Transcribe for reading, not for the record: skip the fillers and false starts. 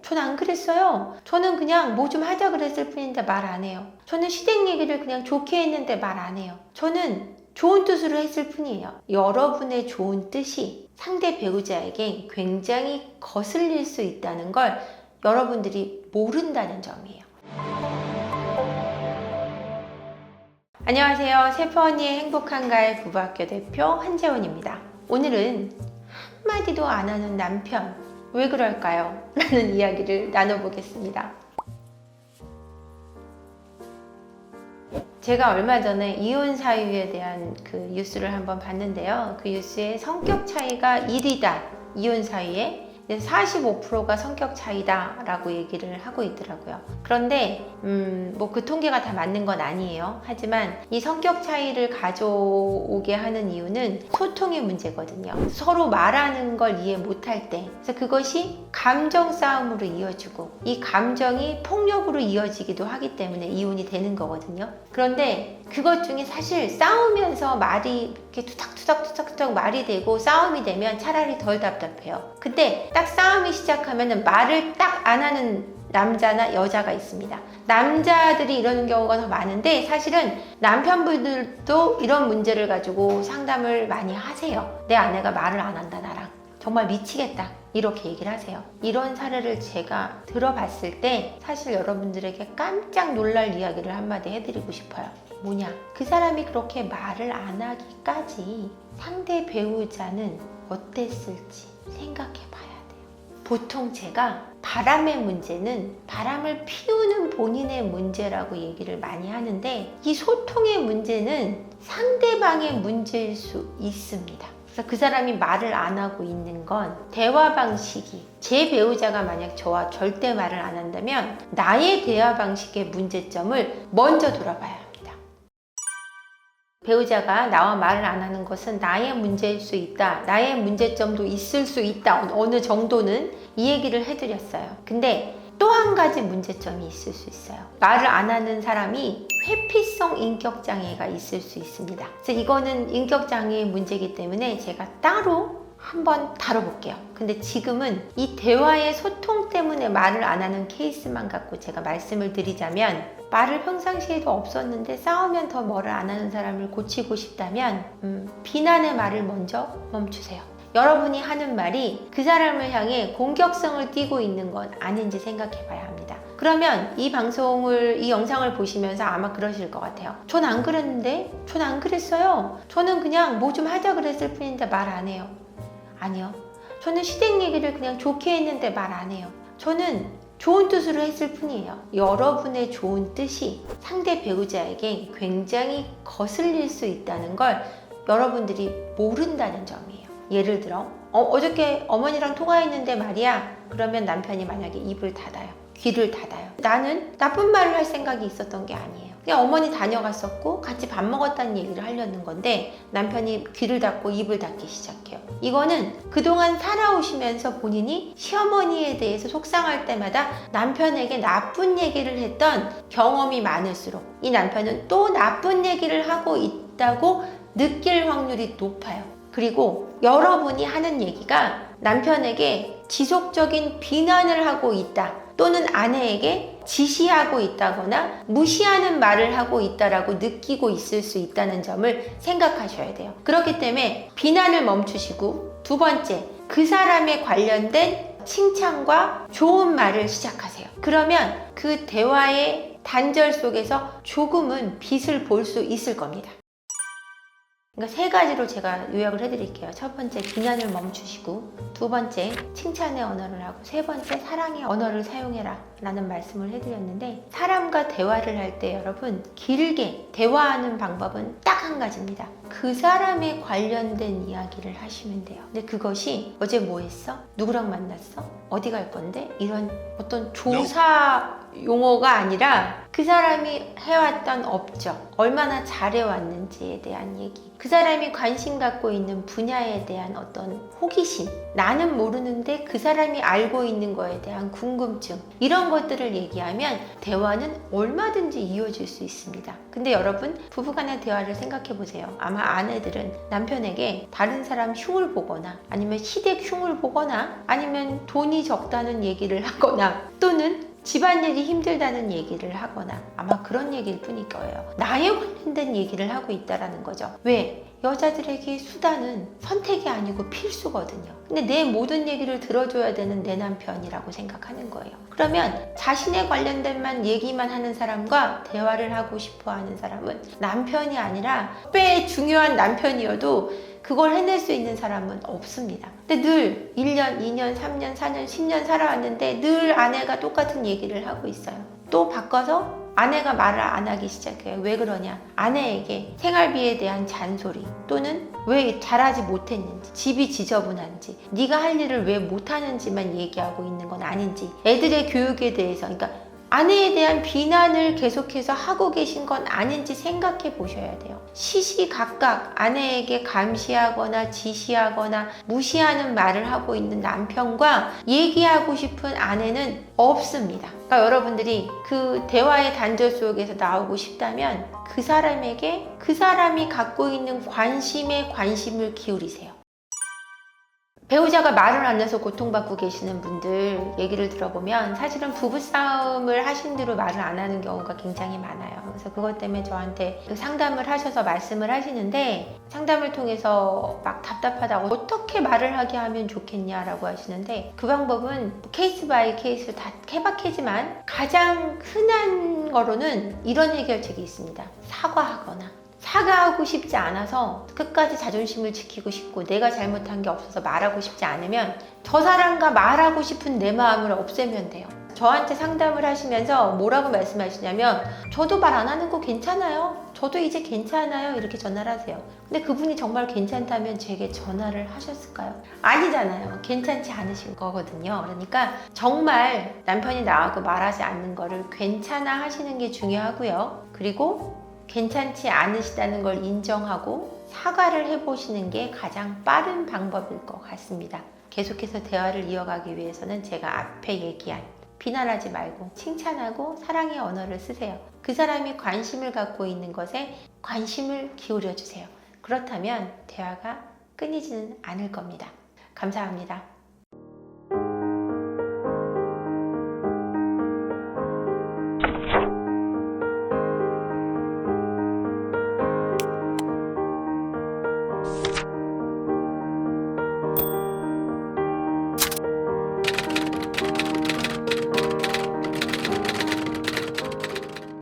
전 안 그랬어요. 저는 그냥 뭐 좀 하자 그랬을 뿐인데 말 안 해요. 저는 시댁 얘기를 그냥 좋게 했는데 말 안 해요. 저는 좋은 뜻으로 했을 뿐이에요. 여러분의 좋은 뜻이 상대 배우자에게 굉장히 거슬릴 수 있다는 걸 여러분들이 모른다는 점이에요. 안녕하세요. 세퍼언니의 행복한 가을 부부학교 대표 한재원입니다. 오늘은 한마디도 안 하는 남편, 왜 그럴까요? 라는 이야기를 나눠보겠습니다. 제가 얼마 전에 이혼 사유에 대한 그 뉴스를 한번 봤는데요. 그 뉴스에 성격 차이가 1이다. 이혼 사유에 45%가 성격 차이다 라고 얘기를 하고 있더라고요. 그런데 뭐 그 통계가 다 맞는 건 아니에요. 하지만 이 성격 차이를 가져오게 하는 이유는 소통의 문제거든요. 서로 말하는 걸 이해 못할 때, 그래서 그것이 감정 싸움으로 이어지고 이 감정이 폭력으로 이어지기도 하기 때문에 이혼이 되는 거거든요. 그런데 그것 중에 사실 싸우면서 말이 이렇게 투닥투닥 말이 되고 싸움이 되면 차라리 덜 답답해요. 근데 딱 싸움이 시작하면 말을 딱 안 하는 남자나 여자가 있습니다. 남자들이 이러는 경우가 더 많은데 사실은 남편분들도 이런 문제를 가지고 상담을 많이 하세요. 내 아내가 말을 안 한다 나랑. 정말 미치겠다. 이렇게 얘기를 하세요. 이런 사례를 제가 들어봤을 때 사실 여러분들에게 깜짝 놀랄 이야기를 한마디 해드리고 싶어요. 뭐냐? 그 사람이 그렇게 말을 안 하기까지 상대 배우자는 어땠을지 생각해 봐야 돼요. 보통 제가 바람의 문제는 바람을 피우는 본인의 문제라고 얘기를 많이 하는데 이 소통의 문제는 상대방의 문제일 수 있습니다. 그래서 그 사람이 말을 안 하고 있는 건 대화 방식이, 제 배우자가 만약 저와 절대 말을 안 한다면 나의 대화 방식의 문제점을 먼저 돌아봐야 합니다. 배우자가 나와 말을 안 하는 것은 나의 문제일 수 있다. 나의 문제점도 있을 수 있다. 어느 정도는 이 얘기를 해드렸어요. 근데 또 한 가지 문제점이 있을 수 있어요. 말을 안 하는 사람이 회피성 인격장애가 있을 수 있습니다. 그래서 이거는 인격장애의 문제이기 때문에 제가 따로 한번 다뤄볼게요. 근데 지금은 이 대화의 소통 때문에 말을 안 하는 케이스만 갖고 제가 말씀을 드리자면, 말을 평상시에도 없었는데 싸우면 더 뭐를 안 하는 사람을 고치고 싶다면 비난의 말을 먼저 멈추세요. 여러분이 하는 말이 그 사람을 향해 공격성을 띠고 있는 건 아닌지 생각해 봐야 합니다. 그러면 이 영상을 보시면서 아마 그러실 것 같아요. 전 안 그랬는데? 전 안 그랬어요. 저는 그냥 뭐 좀 하자 그랬을 뿐인데 말 안 해요. 아니요. 저는 시댁 얘기를 그냥 좋게 했는데 말 안 해요. 저는 좋은 뜻으로 했을 뿐이에요. 여러분의 좋은 뜻이 상대 배우자에게 굉장히 거슬릴 수 있다는 걸 여러분들이 모른다는 점이에요. 예를 들어 어저께 어머니랑 통화했는데 말이야. 그러면 남편이 만약에 입을 닫아요. 귀를 닫아요. 나는 나쁜 말을 할 생각이 있었던 게 아니에요. 그냥 어머니 다녀갔었고 같이 밥 먹었다는 얘기를 하려는 건데 남편이 귀를 닫고 입을 닫기 시작해요. 이거는 그동안 살아오시면서 본인이 시어머니에 대해서 속상할 때마다 남편에게 나쁜 얘기를 했던 경험이 많을수록 이 남편은 또 나쁜 얘기를 하고 있다고 느낄 확률이 높아요. 그리고 여러분이 하는 얘기가 남편에게 지속적인 비난을 하고 있다, 또는 아내에게 지시하고 있다거나 무시하는 말을 하고 있다라고 느끼고 있을 수 있다는 점을 생각하셔야 돼요. 그렇기 때문에 비난을 멈추시고, 두 번째, 그 사람에 관련된 칭찬과 좋은 말을 시작하세요. 그러면 그 대화의 단절 속에서 조금은 빛을 볼 수 있을 겁니다. 그러니까 세 가지로 제가 요약을 해드릴게요. 첫 번째, 비난을 멈추시고, 두 번째, 칭찬의 언어를 하고, 세 번째, 사랑의 언어를 사용해라 라는 말씀을 해드렸는데, 사람과 대화를 할 때 여러분 길게 대화하는 방법은 딱 한 가지입니다. 그 사람에 관련된 이야기를 하시면 돼요. 근데 그것이 어제 뭐 했어? 누구랑 만났어? 어디 갈 건데? 이런 어떤 조사 용어가 아니라 그 사람이 해왔던 업적, 얼마나 잘해왔는지에 대한 얘기, 그 사람이 관심 갖고 있는 분야에 대한 어떤 호기심, 나는 모르는데 그 사람이 알고 있는 거에 대한 궁금증, 이런 것들을 얘기하면 대화는 얼마든지 이어질 수 있습니다. 근데 여러분, 부부간의 대화를 생각해 보세요. 아마 아마 아내들은 남편에게 다른 사람 흉을 보거나 아니면 시댁 흉을 보거나 아니면 돈이 적다는 얘기를 하거나 또는 집안일이 힘들다는 얘기를 하거나 아마 그런 얘기일 뿐일 거예요. 나에 관련된 얘기를 하고 있다라는 거죠. 왜? 여자들에게 수단은 선택이 아니고 필수거든요. 근데 내 모든 얘기를 들어줘야 되는 내 남편이라고 생각하는 거예요. 그러면 자신에 관련된 얘기만 하는 사람과 대화를 하고 싶어 하는 사람은 남편이 아니라 꽤 중요한 남편이어도 그걸 해낼 수 있는 사람은 없습니다. 근데 늘 1년, 2년, 3년, 4년, 10년 살아왔는데 늘 아내가 똑같은 얘기를 하고 있어요. 또 바꿔서 아내가 말을 안 하기 시작해요. 왜 그러냐? 아내에게 생활비에 대한 잔소리 또는 왜 잘하지 못했는지, 집이 지저분한지, 네가 할 일을 왜 못하는지만 얘기하고 있는 건 아닌지, 애들의 교육에 대해서, 그러니까 아내에 대한 비난을 계속해서 하고 계신 건 아닌지 생각해 보셔야 돼요. 시시각각 아내에게 감시하거나 지시하거나 무시하는 말을 하고 있는 남편과 얘기하고 싶은 아내는 없습니다. 그러니까 여러분들이 그 대화의 단절 속에서 나오고 싶다면 그 사람에게 그 사람이 갖고 있는 관심에 관심을 기울이세요. 배우자가 말을 안 해서 고통받고 계시는 분들 얘기를 들어보면 사실은 부부싸움을 하신 뒤로 말을 안 하는 경우가 굉장히 많아요. 그래서 그것 때문에 저한테 상담을 하셔서 말씀을 하시는데 상담을 통해서 막 답답하다고 어떻게 말을 하게 하면 좋겠냐라고 하시는데 그 방법은 케이스 바이 케이스 다 케바케지만 가장 흔한 거로는 이런 해결책이 있습니다. 사과하고 싶지 않아서 끝까지 자존심을 지키고 싶고 내가 잘못한 게 없어서 말하고 싶지 않으면 저 사람과 말하고 싶은 내 마음을 없애면 돼요. 저한테 상담을 하시면서 뭐라고 말씀하시냐면 저도 말 안 하는 거 괜찮아요. 저도 이제 괜찮아요. 이렇게 전화를 하세요. 근데 그분이 정말 괜찮다면 제게 전화를 하셨을까요? 아니잖아요. 괜찮지 않으신 거거든요. 그러니까 정말 남편이 나하고 말하지 않는 거를 괜찮아 하시는 게 중요하고요. 그리고 괜찮지 않으시다는 걸 인정하고 사과를 해보시는 게 가장 빠른 방법일 것 같습니다. 계속해서 대화를 이어가기 위해서는 제가 앞에 얘기한 비난하지 말고 칭찬하고 사랑의 언어를 쓰세요. 그 사람이 관심을 갖고 있는 것에 관심을 기울여 주세요. 그렇다면 대화가 끊이지는 않을 겁니다. 감사합니다.